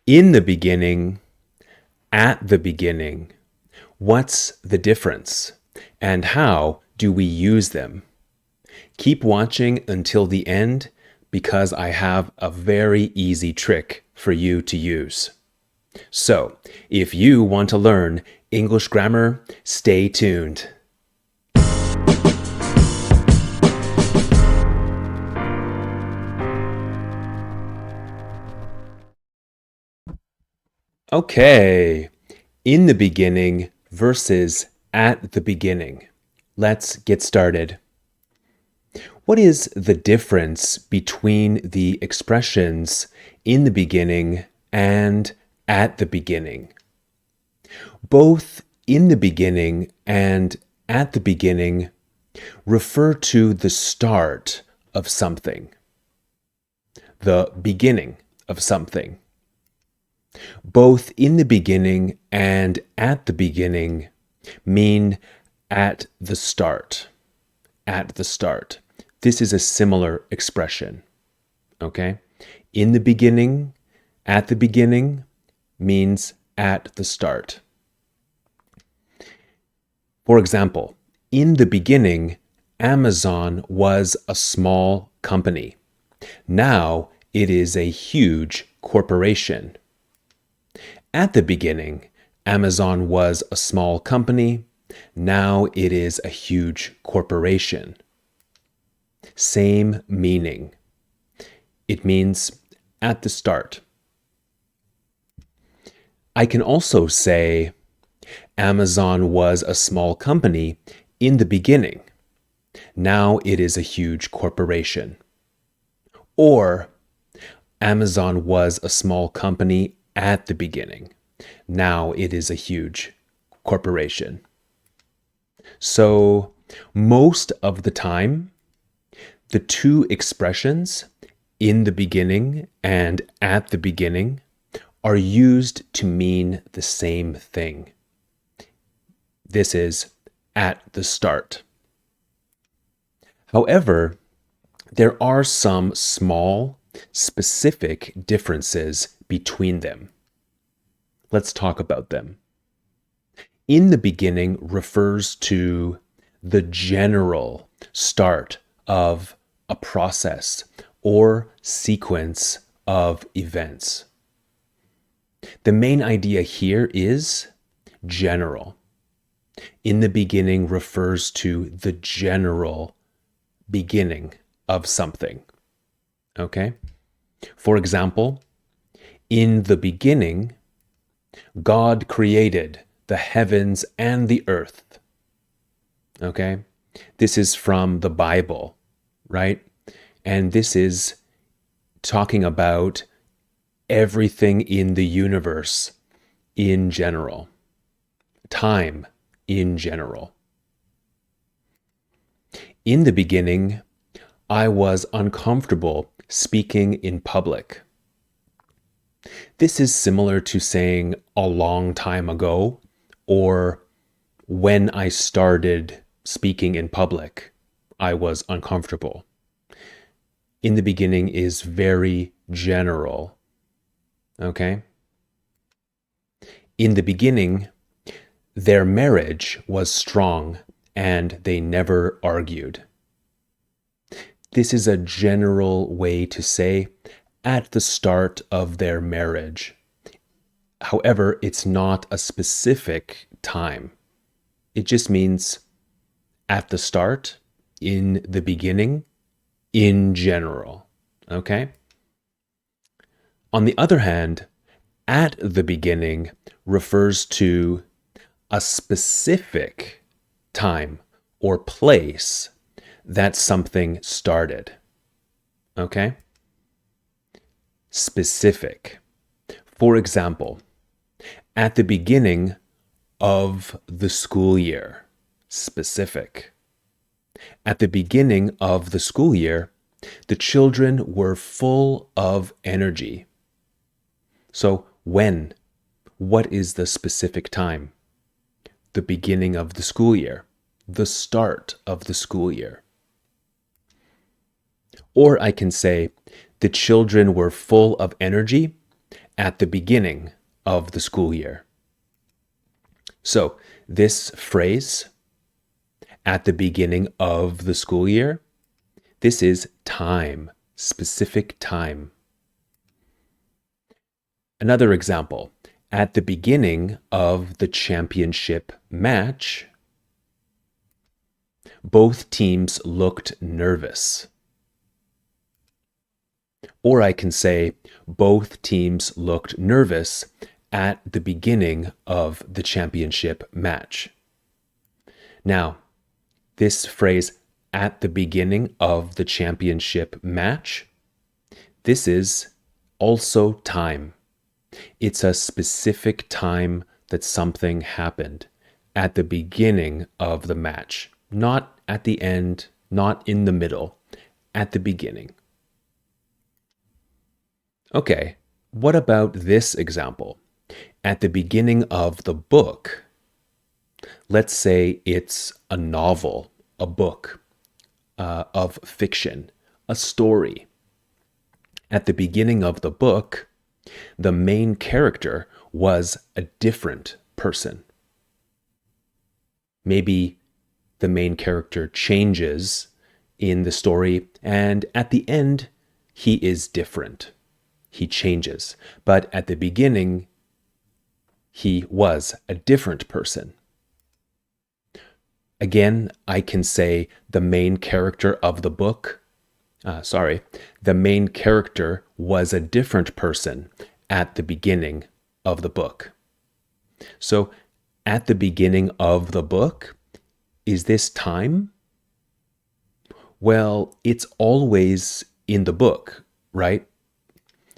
In the beginning, at the beginning. What's the difference? And how do we use them? Keep watching until the end because I have a very easy trick for you to use. So, if you want to learn English grammar, stay tuned. Okay, in the beginning versus at the beginning. Let's get started. What is the difference between the expressions in the beginning and at the beginning? Both in the beginning and at the beginning refer to the start of something, the beginning of something. Both in the beginning and at the beginning mean at the start. At the start. This is a similar expression. Okay? In the beginning, at the beginning means at the start. For example, in the beginning, Amazon was a small company. Now it is a huge corporation. At the beginning, Amazon was a small company. Now it is a huge corporation. Same meaning. It means at the start. I can also say Amazon was a small company in the beginning. Now it is a huge corporation. Or Amazon was a small company at the beginning. Now it is a huge corporation. So most of the time, the two expressions, in the beginning and at the beginning, are used to mean the same thing. This is at the start. However, there are some small, specific differences between them. Let's talk about them. In the beginning refers to the general start of a process or sequence of events. The main idea here is general. In the beginning refers to the general beginning of something. Okay? For example, in the beginning, God created the heavens and the earth. Okay? This is from the Bible, right? And this is talking about everything in the universe in general, time in general. In the beginning, I was uncomfortable speaking in public. This is similar to saying a long time ago or when I started speaking in public, I was uncomfortable. In the beginning is very general. Okay? In the beginning, their marriage was strong and they never argued. This is a general way to say at the start of their marriage. However, it's not a specific time. It just means at the start, in the beginning, in general. Okay? On the other hand, at the beginning refers to a specific time or place that something started. Okay? Specific. For example, at the beginning of the school year. Specific. At the beginning of the school year, the children were full of energy. So when? What is the specific time? The beginning of the school year. The start of the school year. Or I can say, the children were full of energy at the beginning of the school year. So this phrase, at the beginning of the school year, this is time, specific time. Another example, at the beginning of the championship match, both teams looked nervous. Or I can say, both teams looked nervous at the beginning of the championship match. Now, this phrase, at the beginning of the championship match, this is also time. It's a specific time that something happened at the beginning of the match, not at the end, not in the middle, at the beginning. Okay, what about this example? At the beginning of the book, let's say it's a novel, a book of fiction, a story. At the beginning of the book, the main character was a different person. Maybe the main character changes in the story, and at the end, he is different. He changes. But at the beginning, he was a different person. Again, I can say the main character of the book, the main character was a different person at the beginning of the book. So, at the beginning of the book, is this time? Well, it's always in the book, right?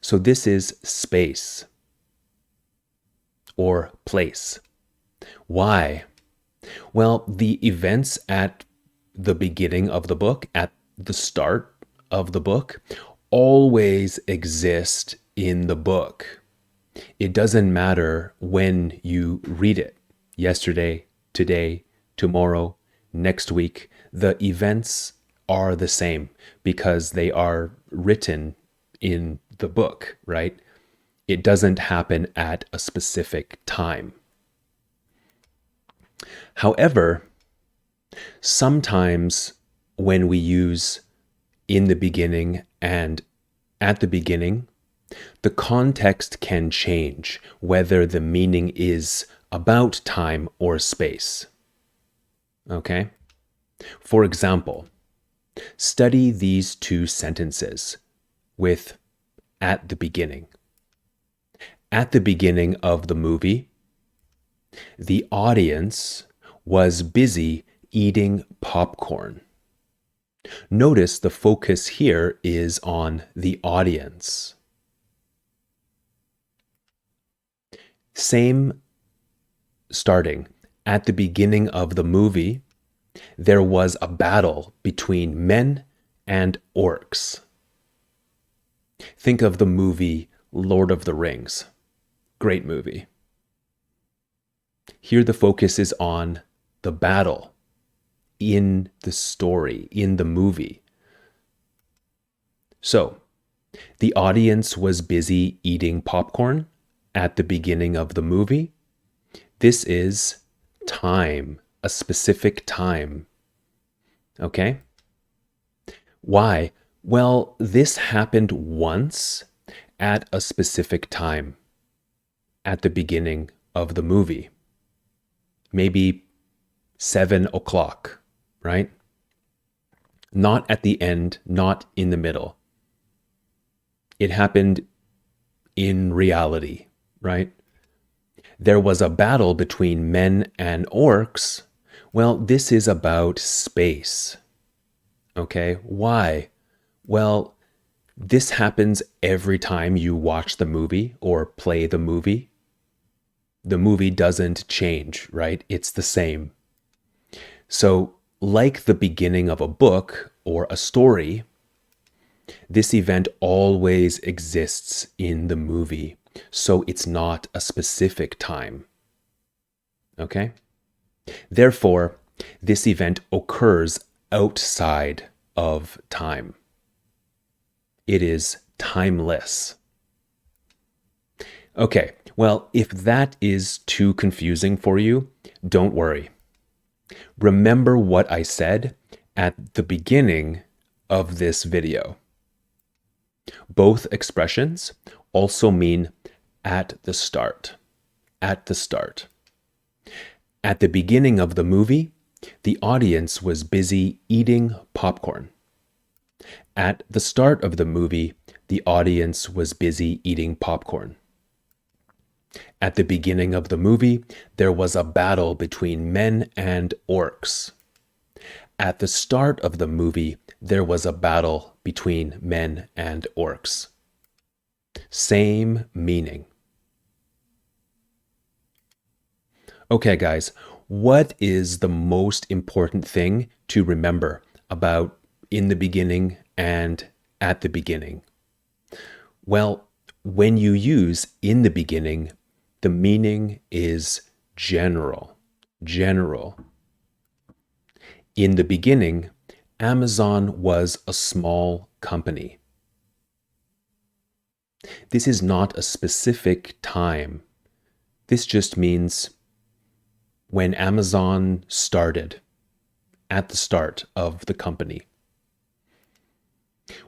So this is space or place. Why? Well, the events at the beginning of the book, at the start of the book, always exist in the book. It doesn't matter when you read it. Yesterday, today, tomorrow, next week, the events are the same because they are written in the book, right? It doesn't happen at a specific time. However, sometimes when we use in the beginning and at the beginning, the context can change whether the meaning is about time or space. Okay? For example, study these two sentences with at the beginning. At the beginning of the movie, the audience was busy eating popcorn. Notice the focus here is on the audience. Same starting. At the beginning of the movie, there was a battle between men and orcs. Think of the movie Lord of the Rings. Great movie. Here the focus is on the battle in the story, in the movie. So, the audience was busy eating popcorn at the beginning of the movie. This is time, a specific time. Okay? Why? Well, this happened once at a specific time at the beginning of the movie. Maybe 7 o'clock, right? Not at the end, not in the middle. It happened in reality, right? There was a battle between men and orcs. Well, this is about space. Okay, why? Well, this happens every time you watch the movie or play the movie. The movie doesn't change, right? It's the same. So, like the beginning of a book or a story, this event always exists in the movie. So it's not a specific time. Okay? Therefore, this event occurs outside of time. It is timeless. Okay, well, if that is too confusing for you, don't worry. Remember what I said at the beginning of this video. Both expressions also mean at the start. At the start. At the beginning of the movie, the audience was busy eating popcorn. At the start of the movie, the audience was busy eating popcorn. At the beginning of the movie, there was a battle between men and orcs. At the start of the movie, there was a battle between men and orcs. Same meaning. Okay, guys, what is the most important thing to remember about in the beginning and at the beginning? Well, when you use in the beginning, the meaning is general. General. In the beginning, Amazon was a small company. This is not a specific time. This just means when Amazon started, at the start of the company.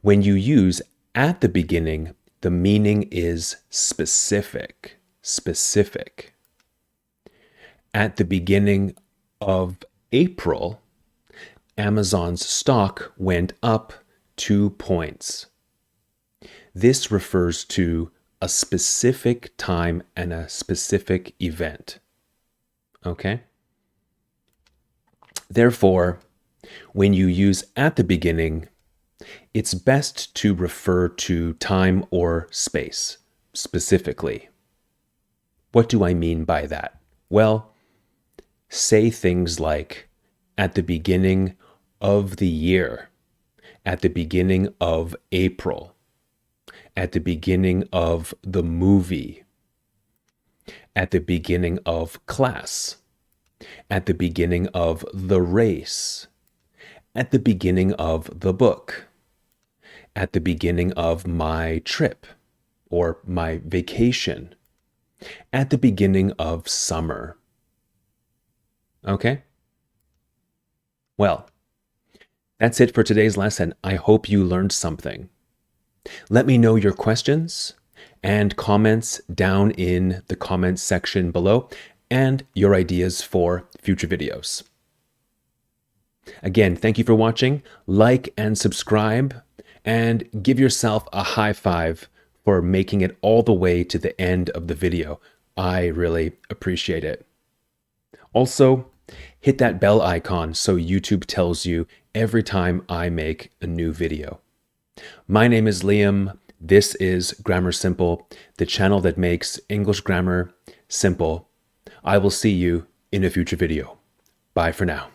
When you use at the beginning, the meaning is specific. Specific. At the beginning of April, Amazon's stock went up 2 points. This refers to a specific time and a specific event. Okay? Therefore, when you use at the beginning, it's best to refer to time or space specifically. What do I mean by that? Well, say things like at the beginning of the year, at the beginning of April, at the beginning of the movie, at the beginning of class, at the beginning of the race, at the beginning of the book, at the beginning of my trip or my vacation, at the beginning of summer. Okay? Well, that's it for today's lesson. I hope you learned something. Let me know your questions and comments down in the comments section below and your ideas for future videos. Again, thank you for watching. Like and subscribe and give yourself a high five for making it all the way to the end of the video. I really appreciate it. Also, hit that bell icon so YouTube tells you every time I make a new video. My name is Liam. This is Grammar Simple, the channel that makes English grammar simple. I will see you in a future video. Bye for now.